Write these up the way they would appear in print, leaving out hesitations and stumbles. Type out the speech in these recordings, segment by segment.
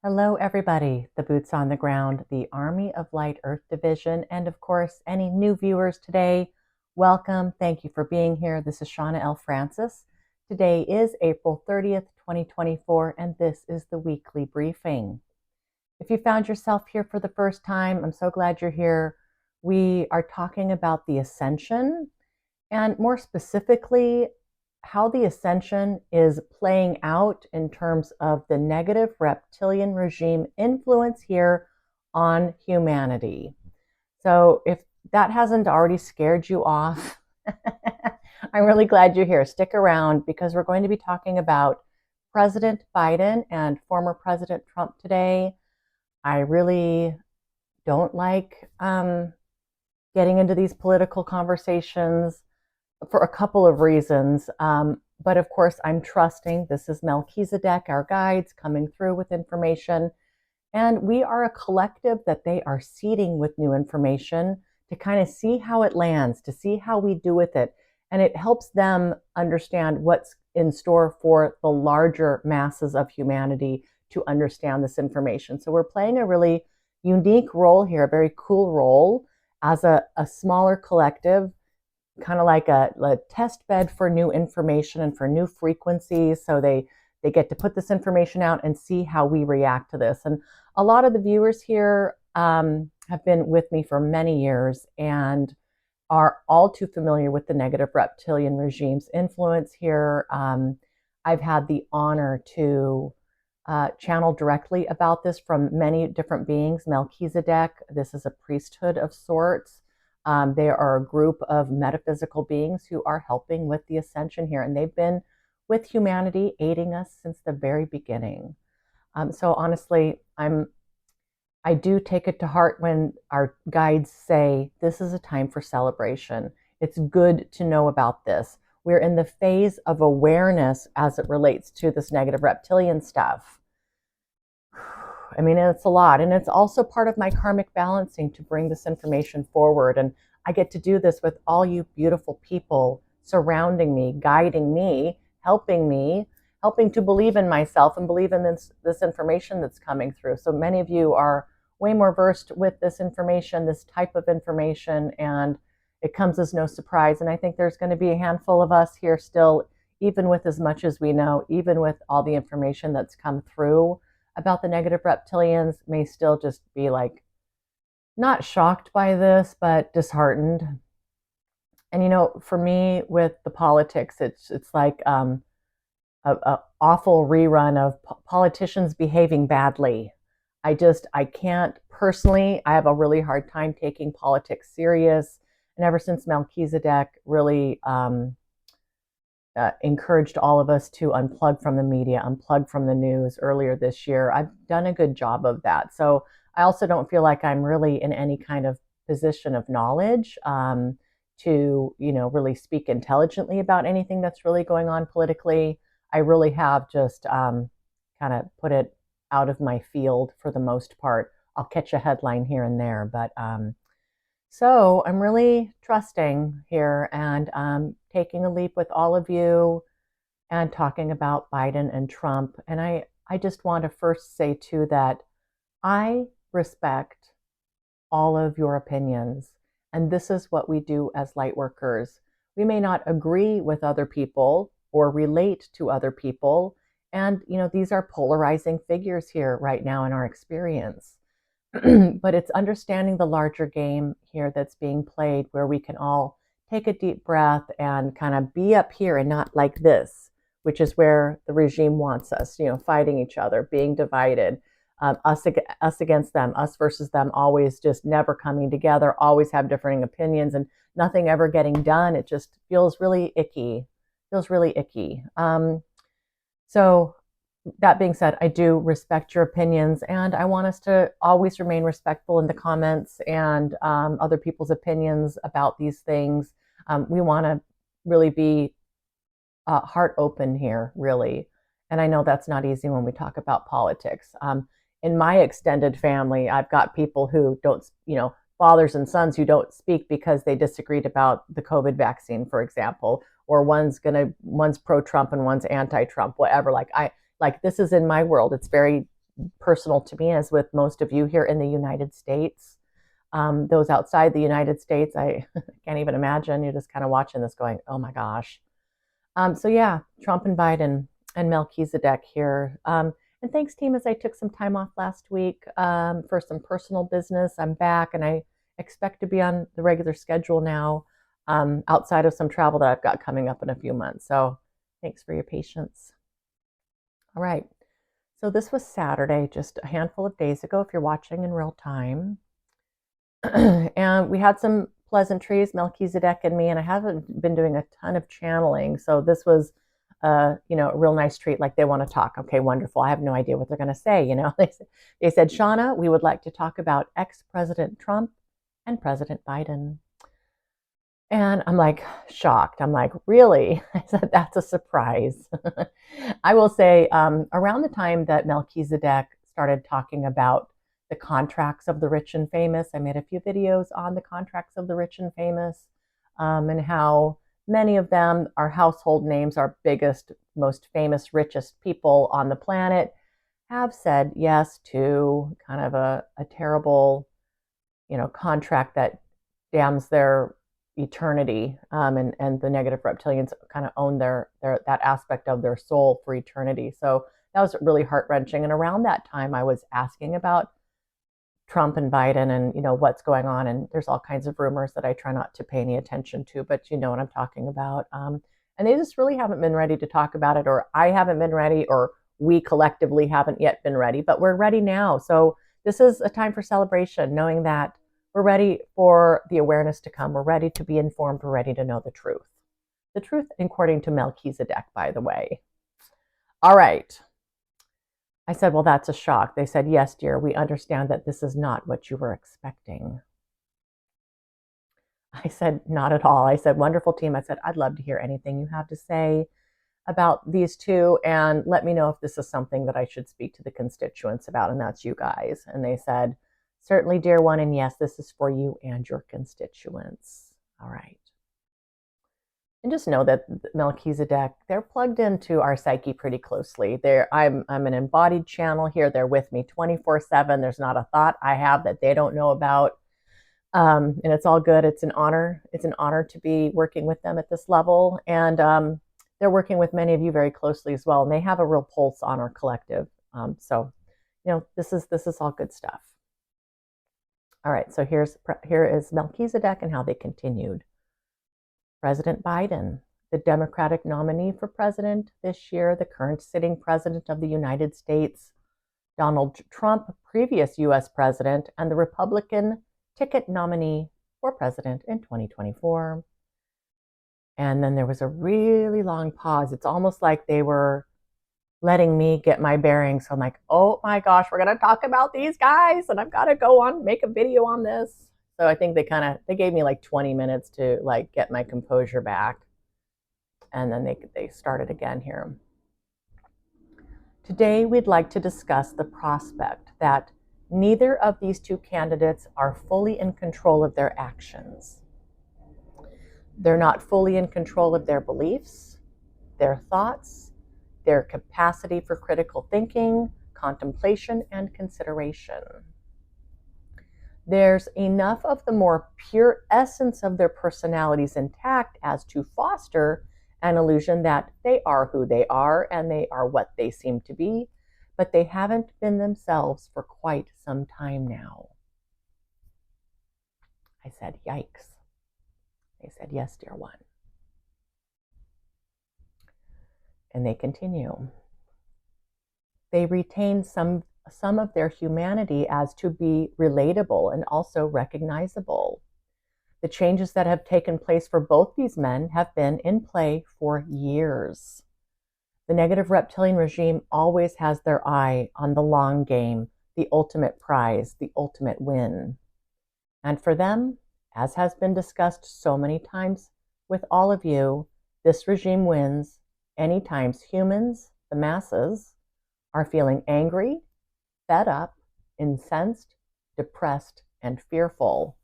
Hello, everybody. The boots on the ground, the Army of Light Earth Division, and of course, any new viewers today, welcome. Thank you for being here. This is Shawna L. Francis. Today is April 30th, 2024, and this is the weekly briefing. If you found yourself here for the first time, I'm so glad you're here. We are talking about the Ascension, and more specifically, how the Ascension is playing out in terms of the negative reptilian regime influence here on humanity. So if that hasn't already scared you off, I'm really glad you're here. Stick around because we're going to be talking about President Biden and former President Trump today. I really don't like getting into these political conversations for a couple of reasons. But of course, I'm trusting this is Melchizedek, our guides, coming through with information. And we are a collective that they are seeding with new information to kind of see how it lands, to see how we do with it. And it helps them understand what's in store for the larger masses of humanity to understand this information. So we're playing a really unique role here, a very cool role as a smaller collective, kind of like a test bed for new information and for new frequencies. So they get to put this information out and see how we react to this. And a lot of the viewers here have been with me for many years and are all too familiar with the negative reptilian regime's influence here. I've had the honor to channel directly about this from many different beings. Melchizedek, this is a priesthood of sorts. They are a group of metaphysical beings who are helping with the ascension here, and they've been with humanity, aiding us since the very beginning. So honestly, I do take it to heart when our guides say this is a time for celebration. It's good to know about this. We're in the phase of awareness as it relates to this negative reptilian stuff. I mean, it's a lot. And it's also part of my karmic balancing to bring this information forward. And I get to do this with all you beautiful people surrounding me, guiding me, helping to believe in myself and believe in this information that's coming through. So many of you are way more versed with this information, this type of information, and it comes as no surprise. And I think there's going to be a handful of us here still, even with as much as we know, even with all the information that's come through about the negative reptilians, may still just be like not shocked by this, but disheartened. And for me with the politics, it's like a awful rerun of politicians behaving badly. I can't personally, I have a really hard time taking politics serious. And ever since Melchizedek really encouraged all of us to unplug from the media, unplug from the news earlier this year, I've done a good job of that. So I also don't feel like I'm really in any kind of position of knowledge to, really speak intelligently about anything that's really going on politically. I really have just kind of put it out of my field for the most part. I'll catch a headline here and there, but so I'm really trusting here and taking a leap with all of you and talking about Biden and Trump. And I just want to first say too that I respect all of your opinions. And this is what we do as light workers. We may not agree with other people or relate to other people. And, these are polarizing figures here right now in our experience. But it's understanding the larger game here that's being played where we can all take a deep breath and kind of be up here and not like this, which is where the regime wants us, fighting each other, being divided, us against them, us versus them, always just never coming together, always have differing opinions and nothing ever getting done. It just feels really icky, So that being said, I do respect your opinions, and I want us to always remain respectful in the comments and other people's opinions about these things. We want to really be heart open here, really. And I know that's not easy when we talk about politics. In my extended family, I've got people who don't, fathers and sons who don't speak because they disagreed about the COVID vaccine, for example, or one's pro-Trump and one's anti-Trump, whatever. Like this is in my world. It's very personal to me, as with most of you here in the United States. Those outside the United States, I can't even imagine. You're just kind of watching this going, oh my gosh. So yeah, Trump and Biden and Melchizedek here. And thanks, team, as I took some time off last week for some personal business. I'm back and I expect to be on the regular schedule now, outside of some travel that I've got coming up in a few months. So thanks for your patience. All right. So this was Saturday, just a handful of days ago, if you're watching in real time. And we had some pleasantries, Melchizedek and me, and I haven't been doing a ton of channeling. So this was, a real nice treat. Like, they want to talk. Okay, wonderful. I have no idea what they're going to say. They said, Shawna, we would like to talk about ex-President Trump and President Biden. And I'm like shocked. I'm like, really? I said, that's a surprise. I will say, around the time that Melchizedek started talking about the contracts of the rich and famous, I made a few videos on the contracts of the rich and famous, and how many of them are household names. Our biggest, most famous, richest people on the planet have said yes to kind of a terrible, contract that damns their eternity, and the negative reptilians kind of own their that aspect of their soul for eternity. So that was really heart-wrenching. And around that time I was asking about Trump and Biden and what's going on, and there's all kinds of rumors that I try not to pay any attention to, but you know what I'm talking about. And they just really haven't been ready to talk about it, or I haven't been ready, or we collectively haven't yet been ready, but we're ready now. So this is a time for celebration, knowing that we're ready for the awareness to come. We're ready to be informed. We're ready to know the truth. The truth according to Melchizedek, by the way. All right. I said, well, that's a shock. They said, yes, dear, we understand that this is not what you were expecting. I said, not at all. I said, wonderful team. I said, I'd love to hear anything you have to say about these two, and let me know if this is something that I should speak to the constituents about, and that's you guys. And they said, certainly, dear one, and yes, this is for you and your constituents. All right. And just know that Melchizedek, they're plugged into our psyche pretty closely. I'm an embodied channel here. They're with me 24/7. There's not a thought I have that they don't know about. And it's all good. It's an honor. It's an honor to be working with them at this level. And they're working with many of you very closely as well. And they have a real pulse on our collective. So this is all good stuff. All right, so here is Melchizedek and how they continued. President Biden, the Democratic nominee for president this year, the current sitting president of the United States, Donald Trump, previous U.S. president, and the Republican ticket nominee for president in 2024. And then there was a really long pause. It's almost like they were letting me get my bearings. So I'm like, oh my gosh, we're going to talk about these guys, and I've got to go on, make a video on this. So I think they gave me like 20 minutes to like get my composure back. And then they started again here. Today, we'd like to discuss the prospect that neither of these two candidates are fully in control of their actions. They're not fully in control of their beliefs, their thoughts, their capacity for critical thinking, contemplation, and consideration. There's enough of the more pure essence of their personalities intact as to foster an illusion that they are who they are and they are what they seem to be, but they haven't been themselves for quite some time now. I said, yikes. They said, yes, dear one. And they continue. They retain some of their humanity as to be relatable and also recognizable. The changes that have taken place for both these men have been in play for years. The negative reptilian regime always has their eye on the long game, the ultimate prize, the ultimate win. And for them, as has been discussed so many times with all of you, this regime wins anytime humans, the masses, are feeling angry, fed up, incensed, depressed, and fearful.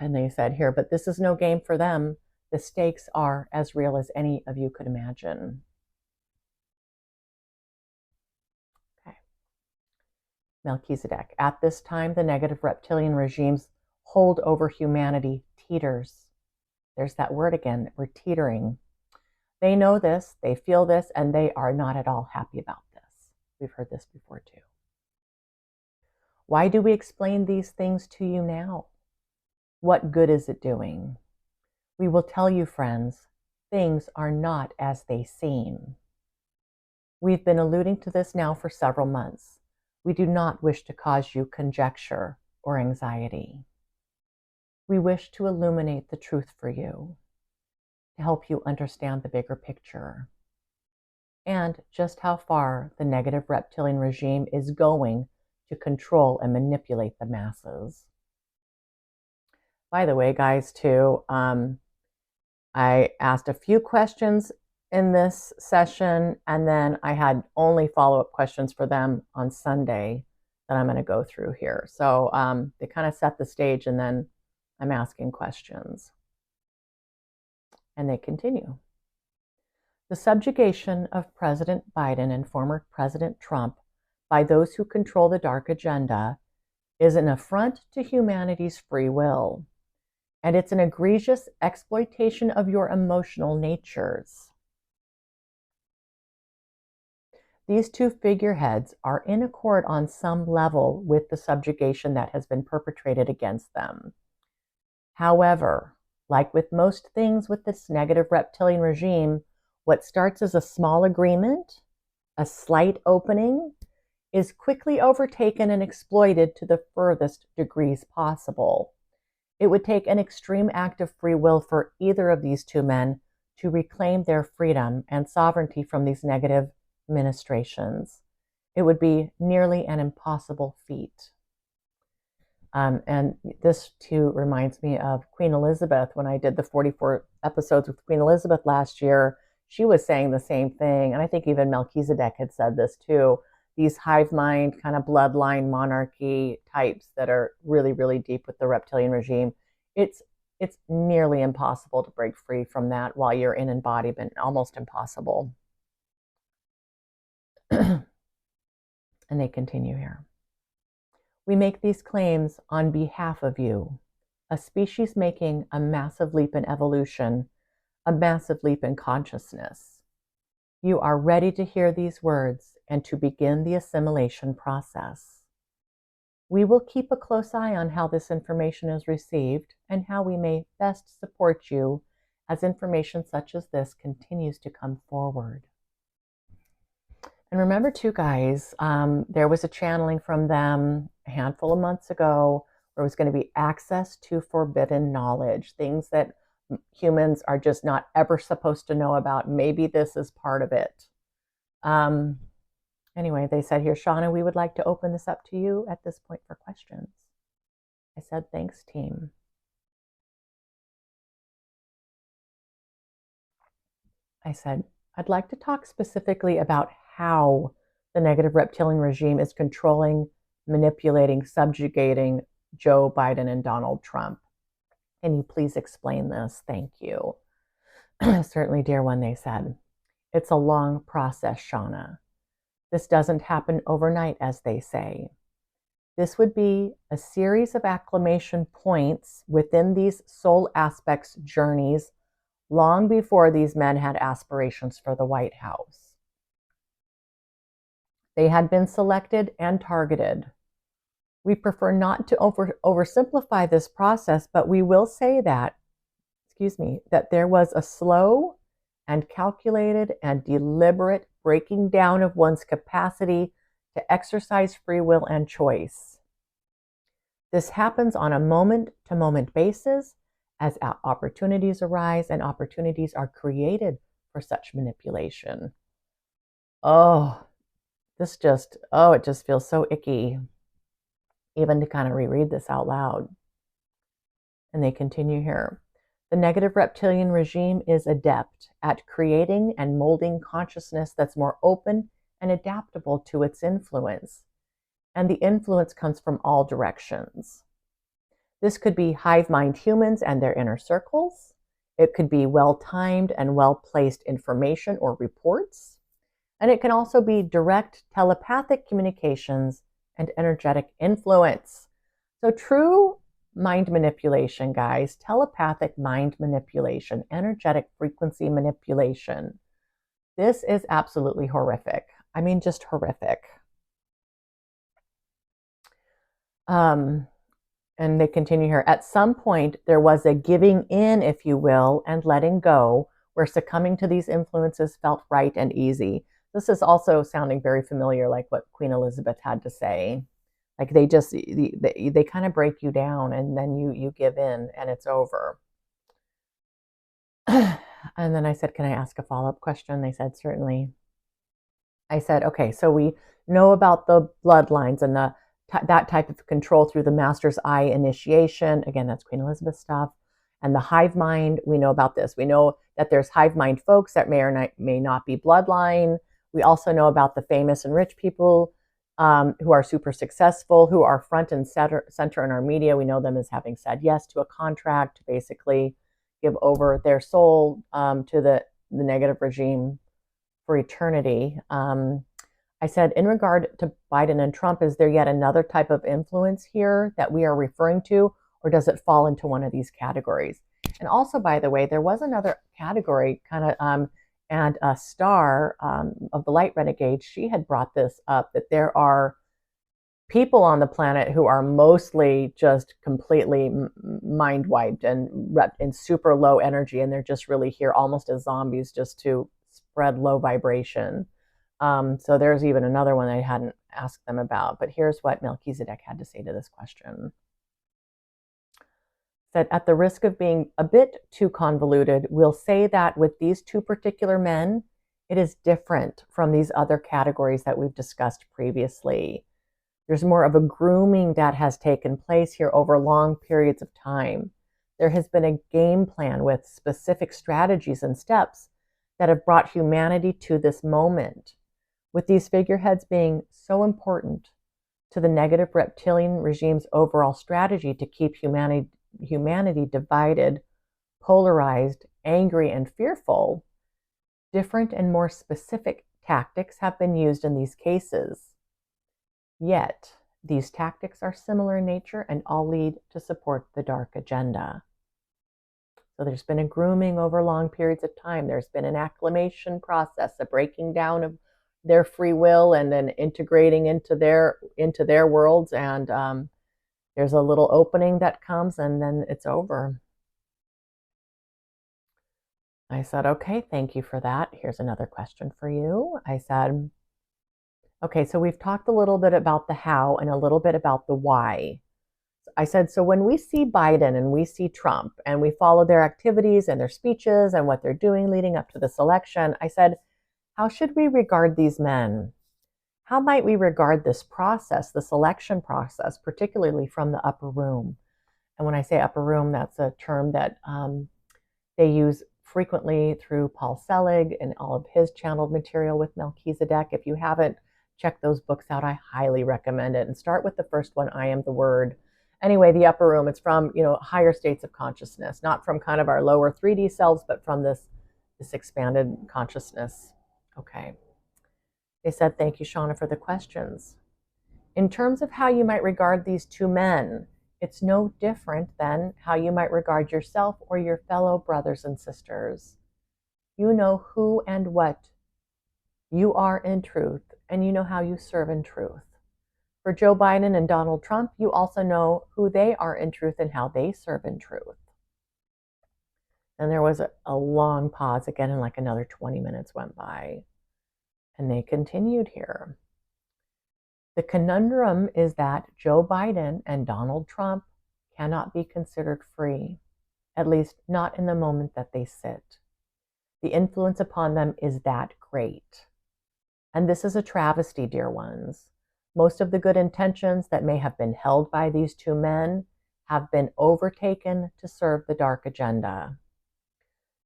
And they said here, but this is no game for them. The stakes are as real as any of you could imagine. Melchizedek. At this time, the negative reptilian regime's hold over humanity teeters. There's that word again, we're teetering. They know this, they feel this, and they are not at all happy about this. We've heard this before too. Why do we explain these things to you now? What good is it doing? We will tell you, friends, things are not as they seem. We've been alluding to this now for several months. We do not wish to cause you conjecture or anxiety. We wish to illuminate the truth for you, to help you understand the bigger picture, and just how far the negative reptilian regime is going to control and manipulate the masses. By the way, guys, too, I asked a few questions in this session, and then I had only follow-up questions for them on Sunday that I'm going to go through here. So they kind of set the stage, and then I'm asking questions. And they continue. The subjugation of President Biden and former President Trump by those who control the dark agenda is an affront to humanity's free will, and it's an egregious exploitation of your emotional natures. These two figureheads are in accord on some level with the subjugation that has been perpetrated against them. However, like with most things with this negative reptilian regime, what starts as a small agreement, a slight opening, is quickly overtaken and exploited to the furthest degrees possible. It would take an extreme act of free will for either of these two men to reclaim their freedom and sovereignty from these negative ministrations. It would be nearly an impossible feat. And this too reminds me of Queen Elizabeth. When I did the 44 episodes with Queen Elizabeth last year, she was saying the same thing. And I think even Melchizedek had said this too. These hive mind kind of bloodline monarchy types that are really, really deep with the reptilian regime. It's nearly impossible to break free from that while you're in embodiment, almost impossible. And they continue here. We make these claims on behalf of you, a species making a massive leap in evolution, a massive leap in consciousness. You are ready to hear these words and to begin the assimilation process. We will keep a close eye on how this information is received and how we may best support you as information such as this continues to come forward. And remember too, guys, there was a channeling from them a handful of months ago where it was going to be access to forbidden knowledge, things that humans are just not ever supposed to know about. Maybe this is part of it. Anyway, they said here, Shawna, we would like to open this up to you at this point for questions. I said, thanks, team. I said, I'd like to talk specifically about how the negative reptilian regime is controlling, manipulating, subjugating Joe Biden and Donald Trump. Can you please explain this? Thank you. Certainly, dear one, they said. It's a long process, Shawna. This doesn't happen overnight, as they say. This would be a series of acclamation points within these soul aspects journeys long before these men had aspirations for the White House. They had been selected and targeted. We prefer not to oversimplify this process, but we will say that, that there was a slow and calculated and deliberate breaking down of one's capacity to exercise free will and choice. This happens on a moment-to-moment basis as opportunities arise and opportunities are created for such manipulation. It just feels so icky, even to kind of reread this out loud. And they continue here. The negative reptilian regime is adept at creating and molding consciousness that's more open and adaptable to its influence. And the influence comes from all directions. This could be hive mind humans and their inner circles. It could be well-timed and well-placed information or reports. And it can also be direct telepathic communications and energetic influence. So true mind manipulation, guys, telepathic mind manipulation, energetic frequency manipulation. This is absolutely horrific. I mean, just horrific. And they continue here. At some point, there was a giving in, if you will, and letting go, where succumbing to these influences felt right and easy. This is also sounding very familiar, like what Queen Elizabeth had to say. Like they kind of break you down, and then you give in, and it's over. And then I said, can I ask a follow-up question? They said, certainly. I said, okay, so we know about the bloodlines and that type of control through the Master's Eye initiation. Again, that's Queen Elizabeth stuff. And the hive mind, we know about this. We know that there's hive mind folks that may not be bloodline. We also know about the famous and rich people who are super successful, who are front and center in our media. We know them as having said yes to a contract to basically give over their soul to the negative regime for eternity. I said, in regard to Biden and Trump, is there yet another type of influence here that we are referring to, or does it fall into one of these categories? And also, by the way, there was another category and a star of the Light Renegade, she had brought this up, that there are people on the planet who are mostly just completely mind wiped and in super low energy, and they're just really here almost as zombies just to spread low vibration. So there's even another one I hadn't asked them about, but here's what Melchizedek had to say to this question. Said, at the risk of being a bit too convoluted, we'll say that with these two particular men, it is different from these other categories that we've discussed previously. There's more of a grooming that has taken place here over long periods of time. There has been a game plan with specific strategies and steps that have brought humanity to this moment, with these figureheads being so important to the negative reptilian regime's overall strategy to keep humanity divided, polarized, angry, and fearful. Different and more specific tactics have been used in these cases. Yet, these tactics are similar in nature and all lead to support the dark agenda. So there's been a grooming over long periods of time. There's been an acclimation process, a breaking down of their free will and then integrating into their worlds. And there's a little opening that comes and then it's over. I said, okay, thank you for that. Here's another question for you. I said, okay, so we've talked a little bit about the how and a little bit about the why. I said, so when we see Biden and we see Trump and we follow their activities and their speeches and what they're doing leading up to this election, I said, how should we regard these men? How might we regard this process, this election process, particularly from the upper room? And when I say upper room, that's a term that they use frequently through Paul Selig and all of his channeled material with Melchizedek. If you haven't checked those books out, I highly recommend it. And start with the first one, I Am the Word. Anyway, the upper room, it's from, higher states of consciousness, not from kind of our lower 3D selves, but from this expanded consciousness. Okay. They said, thank you, Shawna, for the questions. In terms of how you might regard these two men, it's no different than how you might regard yourself or your fellow brothers and sisters. You know who and what you are in truth, and you know how you serve in truth. For Joe Biden and Donald Trump, you also know who they are in truth and how they serve in truth. And there was a long pause again, and like another 20 minutes went by. And they continued here. The conundrum is that Joe Biden and Donald Trump cannot be considered free, at least not in the moment that they sit. The influence upon them is that great. And this is a travesty, dear ones. Most of the good intentions that may have been held by these two men have been overtaken to serve the dark agenda.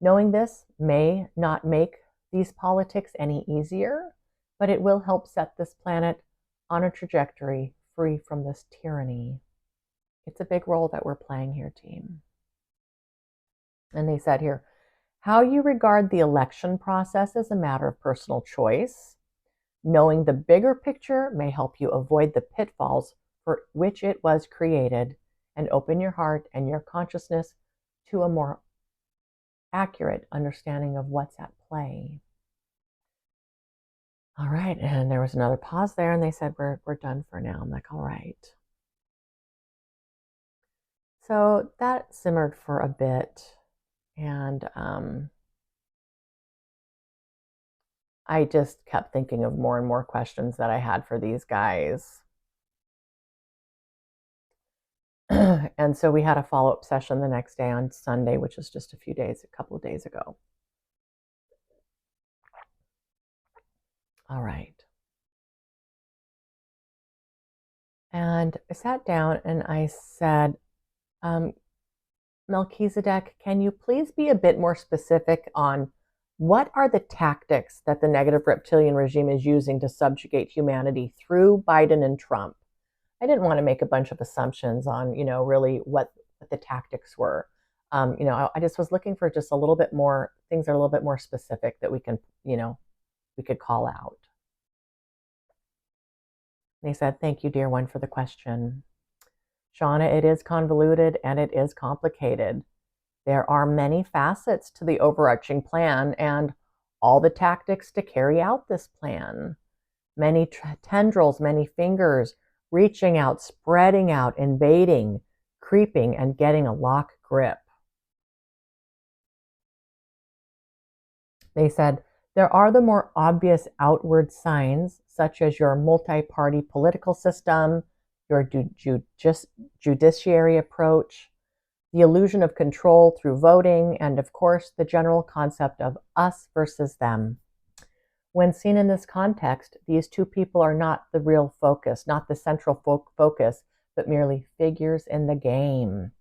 Knowing this may not make these politics any easier, but it will help set this planet on a trajectory free from this tyranny. It's a big role that we're playing here, team. And they said here, how you regard the election process is a matter of personal choice. Knowing the bigger picture may help you avoid the pitfalls for which it was created and open your heart and your consciousness to a more accurate understanding of what's at play. All right, and there was another pause there, and they said, we're done for now. I'm like, all right. So that simmered for a bit, and I just kept thinking of more and more questions that I had for these guys. And so we had a follow-up session the next day on Sunday, which was just a couple of days ago. All right. And I sat down and I said, Melchizedek, can you please be a bit more specific on what are the tactics that the negative reptilian regime is using to subjugate humanity through Biden and Trump? I didn't want to make a bunch of assumptions on, really what the tactics were. I just was looking for just a little bit more things that are a little bit more specific that we can, we could call out. They said, thank you, dear one, for the question. Shawna, it is convoluted and it is complicated. There are many facets to the overarching plan and all the tactics to carry out this plan. Many tendrils, many fingers, reaching out, spreading out, invading, creeping, and getting a lock grip. They said, there are the more obvious outward signs, such as your multi-party political system, your judiciary approach, the illusion of control through voting, and of course, the general concept of us versus them. When seen in this context, these two people are not the real focus, not the central focus, but merely figures in the game.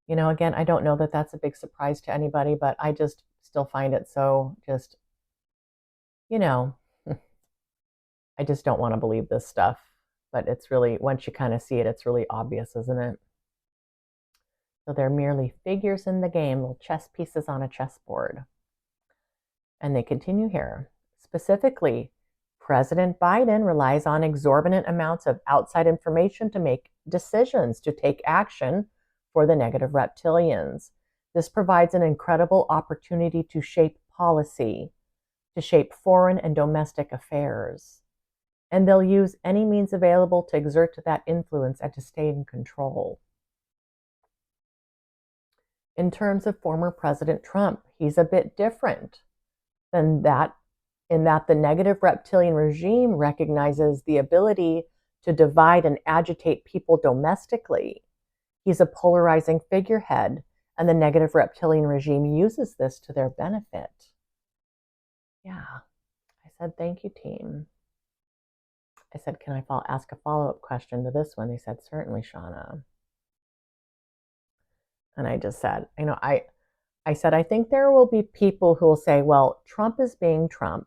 Again, I don't know that that's a big surprise to anybody, but I just still find it so just, I just don't want to believe this stuff. But it's really, once you kind of see it, it's really obvious, isn't it? So they're merely figures in the game, little chess pieces on a chessboard. And they continue here. Specifically, President Biden relies on exorbitant amounts of outside information to make decisions, to take action for the negative reptilians. This provides an incredible opportunity to shape policy, to shape foreign and domestic affairs. And they'll use any means available to exert that influence and to stay in control. In terms of former President Trump, he's a bit different than that, in that the negative reptilian regime recognizes the ability to divide and agitate people domestically. He's a polarizing figurehead, and the negative reptilian regime uses this to their benefit. Yeah, I said, thank you, team. I said, can I ask a follow-up question to this one? They said, certainly, Shawna. And I just said, I said, I think there will be people who will say, well, Trump is being Trump.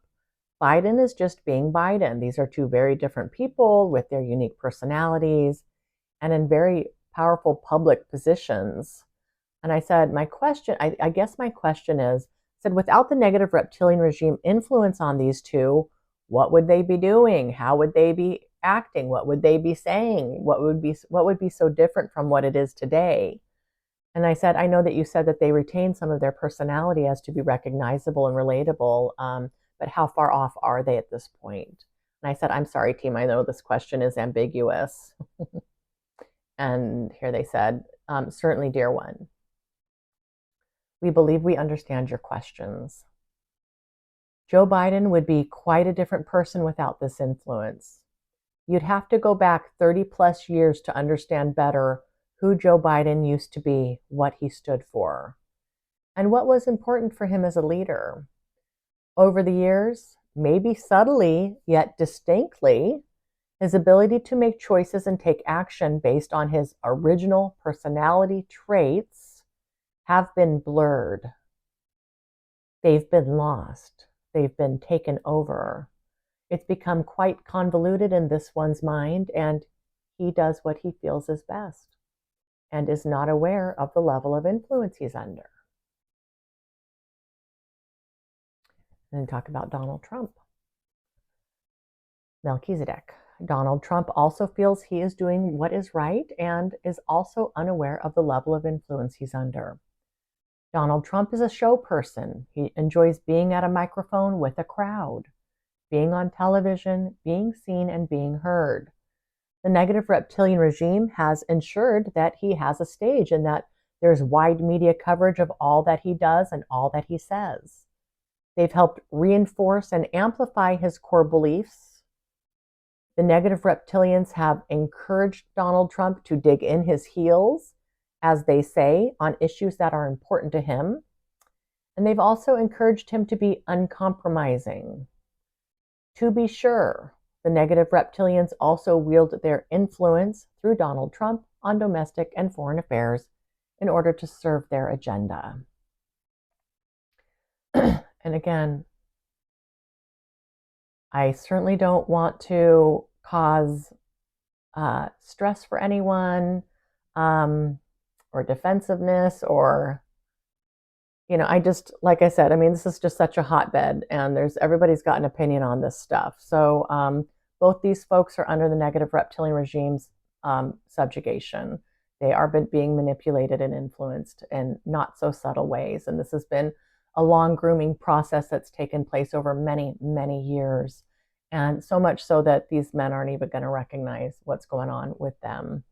Biden is just being Biden. These are two very different people with their unique personalities and in very powerful public positions. And I said, my question, I guess my question is, I said, without the negative reptilian regime influence on these two, what would they be doing? How would they be acting? What would they be saying? What would be so different from what it is today? And I said, I know that you said that they retain some of their personality as to be recognizable and relatable, but how far off are they at this point? And I said, I'm sorry, team, I know this question is ambiguous. And here they said, certainly, dear one. We believe we understand your questions. Joe Biden would be quite a different person without this influence. You'd have to go back 30 plus years to understand better who Joe Biden used to be, what he stood for, and what was important for him as a leader. Over the years, maybe subtly yet distinctly, his ability to make choices and take action based on his original personality traits have been blurred. They've been lost. They've been taken over. It's become quite convoluted in this one's mind, and he does what he feels is best and is not aware of the level of influence he's under. And then talk about Donald Trump. Melchizedek. Donald Trump also feels he is doing what is right and is also unaware of the level of influence he's under. Donald Trump is a show person. He enjoys being at a microphone with a crowd, being on television, being seen, and being heard. The negative reptilian regime has ensured that he has a stage and that there's wide media coverage of all that he does and all that he says. They've helped reinforce and amplify his core beliefs. The negative reptilians have encouraged Donald Trump to dig in his heels, as they say, on issues that are important to him. And they've also encouraged him to be uncompromising. To be sure, the negative reptilians also wield their influence through Donald Trump on domestic and foreign affairs in order to serve their agenda. And again, I certainly don't want to cause stress for anyone, or defensiveness, or, I just, like I said, this is just such a hotbed, and everybody's got an opinion on this stuff. So both these folks are under the negative reptilian regime's subjugation. They are being manipulated and influenced in not so subtle ways. And this has been a long grooming process that's taken place over many, many years. And so much so that these men aren't even going to recognize what's going on with them.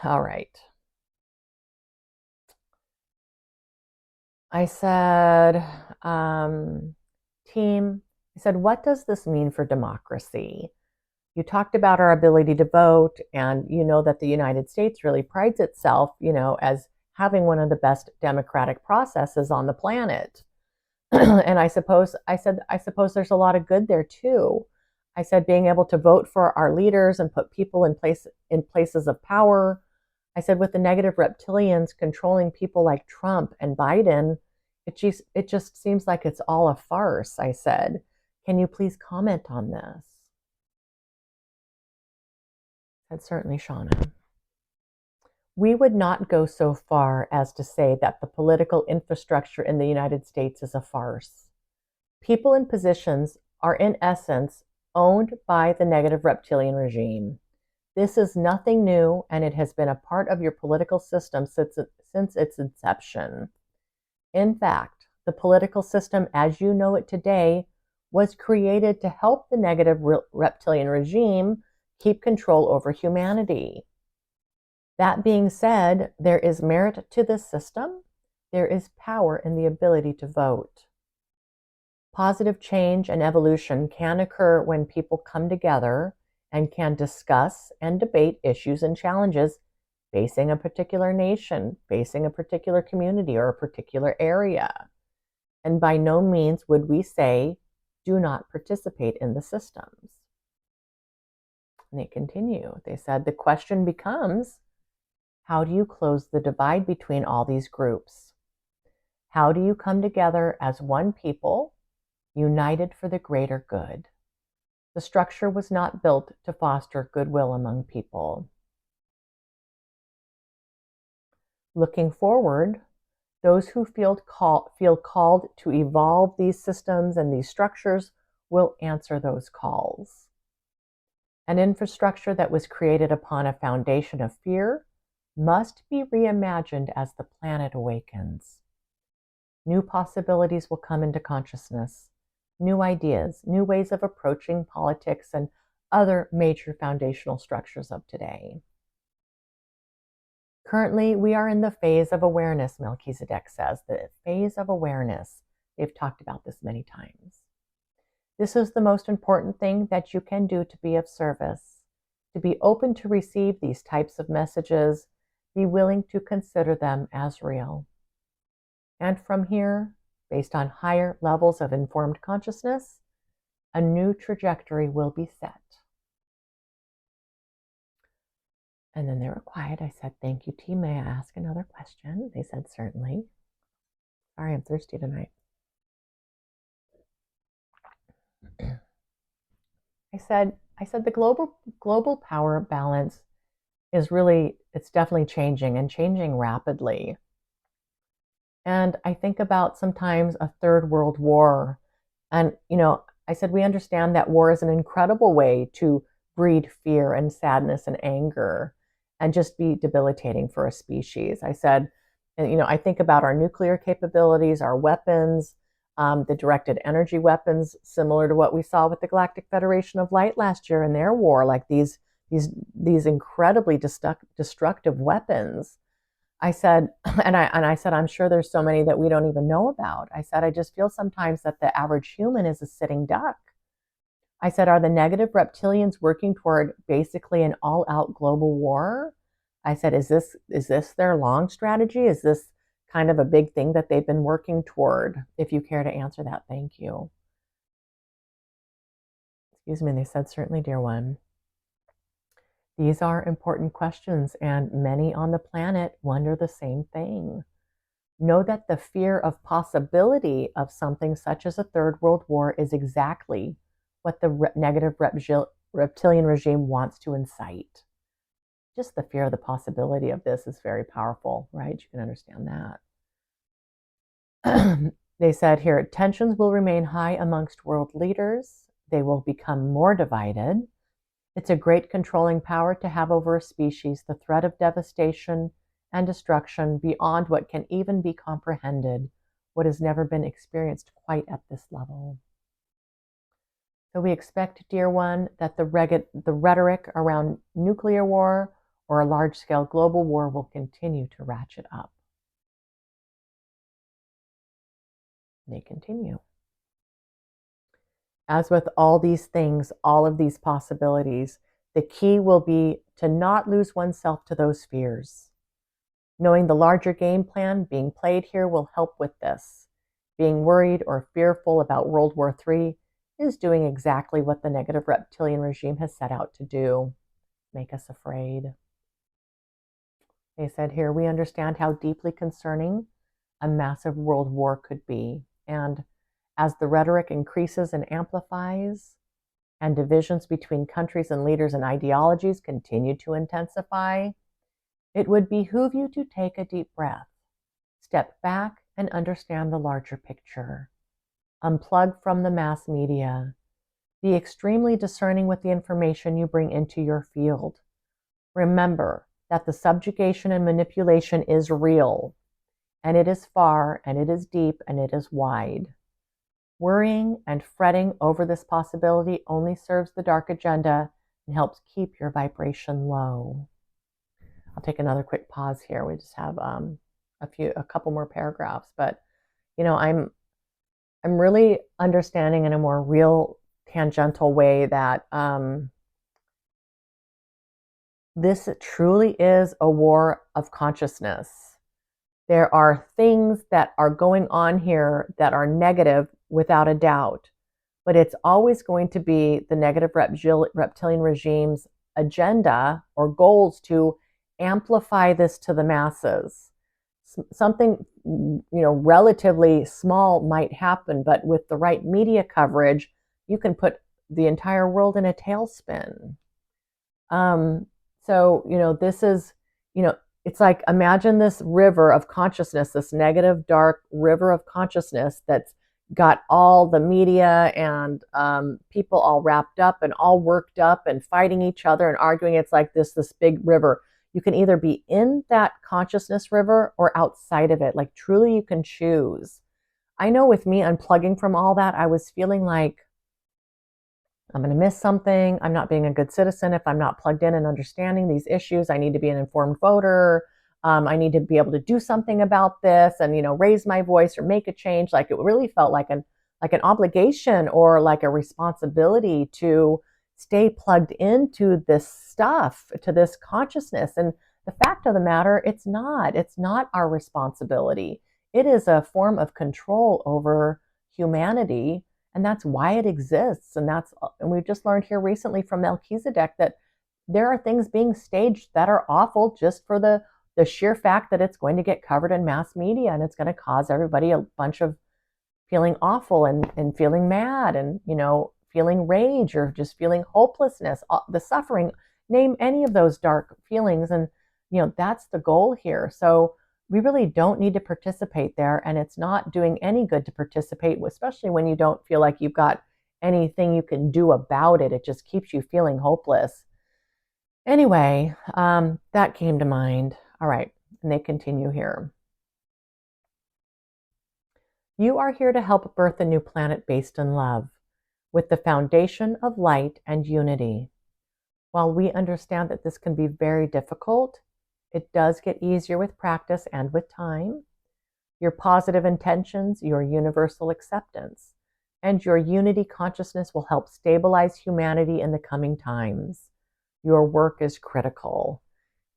All right. I said, team, I said, what does this mean for democracy? You talked about our ability to vote, and you know that the United States really prides itself, as having one of the best democratic processes on the planet. And I suppose there's a lot of good there too. I said being able to vote for our leaders and put people in places of power. I said with the negative reptilians controlling people like Trump and Biden, it just seems like it's all a farce. I said, can you please comment on this? Said certainly, Shawna. We would not go so far as to say that the political infrastructure in the United States is a farce. People in positions are in essence owned by the negative reptilian regime. This is nothing new, and it has been a part of your political system since its inception. In fact, the political system as you know it today was created to help the negative reptilian regime keep control over humanity. That being said, there is merit to this system. There is power in the ability to vote. Positive change and evolution can occur when people come together and can discuss and debate issues and challenges facing a particular nation, facing a particular community, or a particular area. And by no means would we say, do not participate in the systems. And they continue. They said, the question becomes, how do you close the divide between all these groups? How do you come together as one people, united for the greater good? The structure was not built to foster goodwill among people. Looking forward, those who feel called to evolve these systems and these structures will answer those calls. An infrastructure that was created upon a foundation of fear must be reimagined as the planet awakens. New possibilities will come into consciousness, new ideas, new ways of approaching politics and other major foundational structures of today. Currently, we are in the phase of awareness, Melchizedek says, the phase of awareness. They've talked about this many times. This is the most important thing that you can do to be of service, to be open to receive these types of messages, be willing to consider them as real. And from here, based on higher levels of informed consciousness, a new trajectory will be set. And then they were quiet. I said, thank you, team. May I ask another question? They said, certainly. Sorry, I'm thirsty tonight. I said the global power balance is it's definitely changing and changing rapidly. And I think about sometimes a third world war. And, I said, we understand that war is an incredible way to breed fear and sadness and anger and just be debilitating for a species. I said, and I think about our nuclear capabilities, our weapons, the directed energy weapons, similar to what we saw with the Galactic Federation of Light last year in their war, like these incredibly destructive weapons. I said, and I said, I'm sure there's so many that we don't even know about. I said, I just feel sometimes that the average human is a sitting duck. I said, are the negative reptilians working toward basically an all-out global war? I said, is this their long strategy? Is this kind of a big thing that they've been working toward? If you care to answer that, thank you. Excuse me, they said, certainly, dear one. These are important questions, and many on the planet wonder the same thing. Know that the fear of possibility of something such as a third world war is exactly what the negative reptilian regime wants to incite. Just the fear of the possibility of this is very powerful, right? You can understand that. They said here, tensions will remain high amongst world leaders. They will become more divided. It's a great controlling power to have over a species, the threat of devastation and destruction beyond what can even be comprehended, what has never been experienced quite at this level. So we expect, dear one, that the rhetoric around nuclear war or a large-scale global war will continue to ratchet up. They continue. As with all these things, all of these possibilities, the key will be to not lose oneself to those fears. Knowing the larger game plan being played here will help with this. Being worried or fearful about World War III is doing exactly what the negative reptilian regime has set out to do, make us afraid. They said here, we understand how deeply concerning a massive world war could be. And as the rhetoric increases and amplifies, and divisions between countries and leaders and ideologies continue to intensify, it would behoove you to take a deep breath, step back and understand the larger picture. Unplug from the mass media. Be extremely discerning with the information you bring into your field. Remember that the subjugation and manipulation is real, and it is far, and it is deep, and it is wide. Worrying and fretting over this possibility only serves the dark agenda and helps keep your vibration low. I'll take another quick pause here. We just have a couple more paragraphs, but I'm really understanding in a more real, tangential way that this truly is a war of consciousness. There are things that are going on here that are negative without a doubt, but it's always going to be the negative reptilian regime's agenda or goals to amplify this to the masses. Something relatively small might happen, but with the right media coverage, you can put the entire world in a tailspin. So this is it's like, imagine this river of consciousness, this negative, dark river of consciousness that's got all the media and people all wrapped up and all worked up and fighting each other and arguing. It's like this big river. You can either be in that consciousness river or outside of it. Like, truly, you can choose. I know with me unplugging from all that, I was feeling like I'm going to miss something. I'm not being a good citizen if I'm not plugged in and understanding these issues. I need to be an informed voter. I need to be able to do something about this and, raise my voice or make a change. Like, it really felt like an obligation or like a responsibility to stay plugged into this stuff, to this consciousness. And the fact of the matter, it's not our responsibility. It is a form of control over humanity. And that's why it exists. And we've just learned here recently from Melchizedek that there are things being staged that are awful just for the sheer fact that it's going to get covered in mass media, and it's going to cause everybody a bunch of feeling awful and feeling mad and, feeling rage or just feeling hopelessness, the suffering, name any of those dark feelings. And, that's the goal here. So we really don't need to participate there, and it's not doing any good to participate, especially when you don't feel like you've got anything you can do about it. It just keeps you feeling hopeless. Anyway, that came to mind. All right, and they continue here. You are here to help birth a new planet based in love, with the foundation of light and unity. While we understand that this can be very difficult, it does get easier with practice and with time. Your positive intentions, your universal acceptance, and your unity consciousness will help stabilize humanity in the coming times. Your work is critical.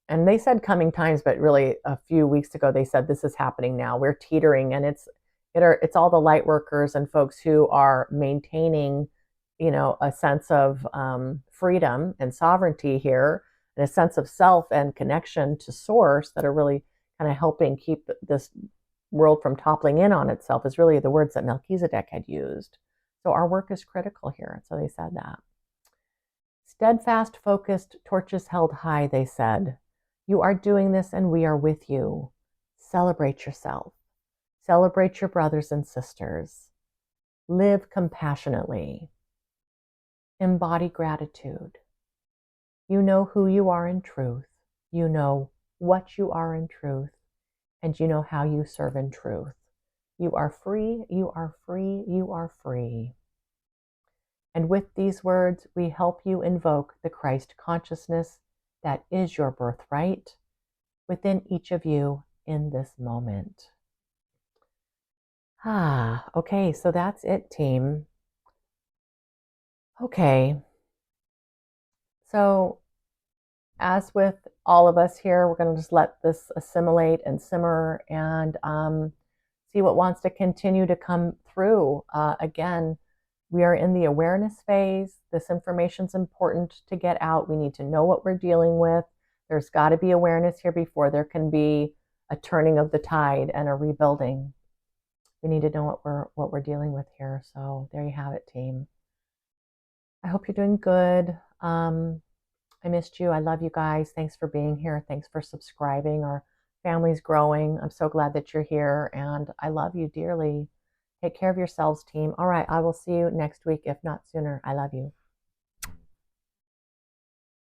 And they said coming times, but really a few weeks ago they said this is happening now. We're teetering, and it's all the light workers and folks who are maintaining, a sense of freedom and sovereignty here, and a sense of self and connection to source that are really kind of helping keep this world from toppling in on itself, is really the words that Melchizedek had used. So our work is critical here. So they said that. Steadfast, focused, torches held high, they said. You are doing this and we are with you. Celebrate yourself. Celebrate your brothers and sisters. Live compassionately. Embody gratitude. You know who you are in truth. You know what you are in truth. And you know how you serve in truth. You are free, you are free, you are free. And with these words, we help you invoke the Christ consciousness that is your birthright within each of you in this moment. Okay, so that's it, team. Okay. So, as with all of us here, we're going to just let this assimilate and simmer and see what wants to continue to come through. Again, we are in the awareness phase. This information is important to get out. We need to know what we're dealing with. There's got to be awareness here before there can be a turning of the tide and a rebuilding. We need to know what we're dealing with here. So there you have it, team. I hope you're doing good. I missed you. I love you guys. Thanks for being here. Thanks for subscribing. Our family's growing. I'm so glad that you're here, and I love you dearly. Take care of yourselves, team. All right, I will see you next week, if not sooner. I love you.